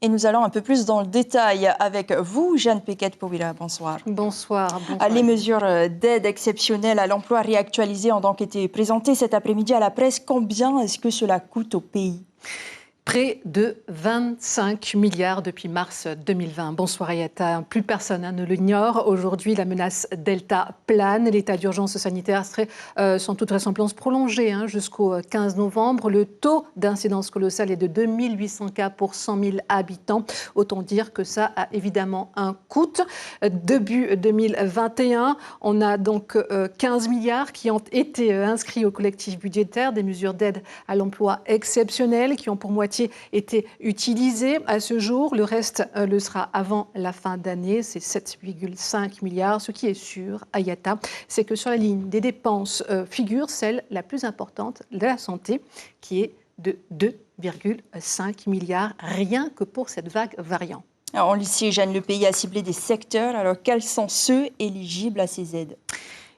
Et nous allons un peu plus dans le détail avec vous, Jeanne Pequet-Pouvila. Bonsoir. Bonsoir. Bonsoir. Les mesures d'aide exceptionnelle à l'emploi réactualisées ont donc été présentées cet après-midi à la presse. Combien est-ce que cela coûte au pays ? Près de 25 milliards depuis mars 2020. Bonsoir Ayata. Plus personne ne l'ignore. Aujourd'hui, la menace Delta plane. L'état d'urgence sanitaire serait sans toute vraisemblance prolongé jusqu'au 15 novembre. Le taux d'incidence colossale est de 2800 cas pour 100 000 habitants. Autant dire que ça a évidemment un coût. Début 2021, on a donc 15 milliards qui ont été inscrits au collectif budgétaire, des mesures d'aide à l'emploi exceptionnelles qui ont pour moitié été utilisé à ce jour. Le reste le sera avant la fin d'année. C'est 7,5 milliards. Ce qui est sûr, Ayata, c'est que sur la ligne des dépenses figure celle la plus importante de la santé, qui est de 2,5 milliards, rien que pour cette vague variant. Alors, on le sait, Jeanne, le pays a ciblé des secteurs. Alors, quels sont ceux éligibles à ces aides ?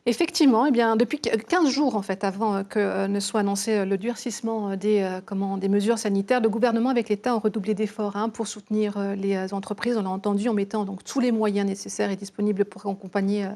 Effectivement, depuis 15 jours avant que ne soit annoncé le durcissement des mesures sanitaires, le gouvernement avec l'État ont redoublé d'efforts pour soutenir les entreprises. On l'a entendu en mettant donc tous les moyens nécessaires et disponibles pour accompagner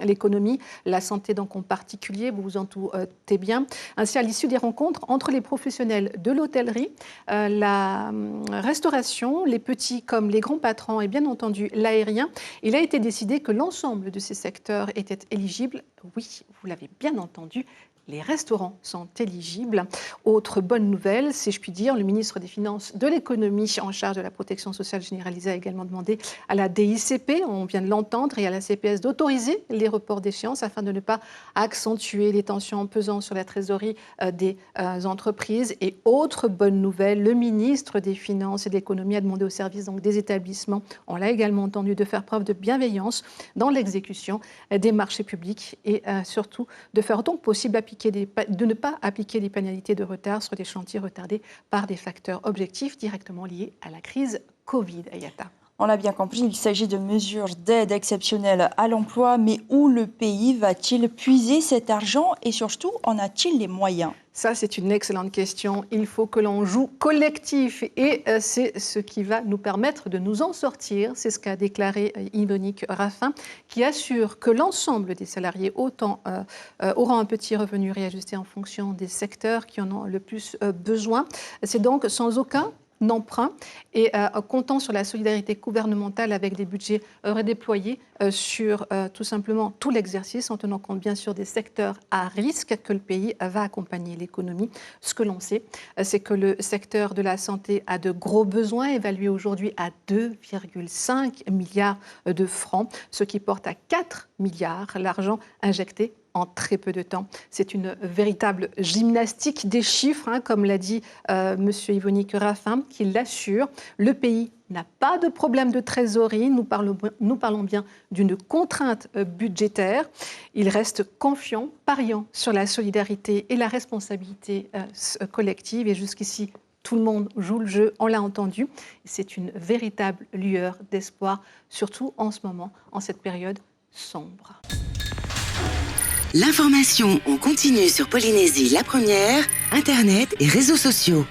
l'économie, la santé donc en particulier, vous vous en doutez bien. Ainsi, à l'issue des rencontres entre les professionnels de l'hôtellerie, la restauration, les petits comme les grands patrons et bien entendu l'aérien, il a été décidé que l'ensemble de ces secteurs étaient éligibles. Oui, vous l'avez bien entendu, les restaurants sont éligibles. Autre bonne nouvelle, si je puis dire, le ministre des Finances de l'économie en charge de la protection sociale généralisée a également demandé à la DICP, on vient de l'entendre, et à la CPS d'autoriser les reports d'échéance afin de ne pas accentuer les tensions pesant sur la trésorerie des entreprises. Et autre bonne nouvelle, le ministre des Finances et de l'économie a demandé aux services donc, des établissements, on l'a également entendu, de faire preuve de bienveillance dans l'exécution des marchés publics et surtout de faire autant que possible de ne pas appliquer des pénalités de retard sur des chantiers retardés par des facteurs objectifs directement liés à la crise Covid. Ayata. On l'a bien compris, il s'agit de mesures d'aide exceptionnelles à l'emploi, mais où le pays va-t-il puiser cet argent et surtout, en a-t-il les moyens ? Ça, c'est une excellente question. Il faut que l'on joue collectif et c'est ce qui va nous permettre de nous en sortir. C'est ce qu'a déclaré Yvonique Raffin, qui assure que l'ensemble des salariés auront un petit revenu réajusté en fonction des secteurs qui en ont le plus besoin. C'est donc sans aucun d'emprunt et comptant sur la solidarité gouvernementale avec des budgets redéployés sur tout simplement tout l'exercice en tenant compte bien sûr des secteurs à risque que le pays va accompagner l'économie. Ce que l'on sait, c'est que le secteur de la santé a de gros besoins évalués aujourd'hui à 2,5 milliards de francs, ce qui porte à 4 milliards l'argent injecté en très peu de temps. C'est une véritable gymnastique des chiffres, comme l'a dit M. Yvonique Raffin, qui l'assure. Le pays n'a pas de problème de trésorerie. Nous parlons bien d'une contrainte budgétaire. Il reste confiant, pariant sur la solidarité et la responsabilité collective. Et jusqu'ici, tout le monde joue le jeu, on l'a entendu. C'est une véritable lueur d'espoir, surtout en ce moment, en cette période sombre. L'information en continu sur Polynésie la première, Internet et réseaux sociaux.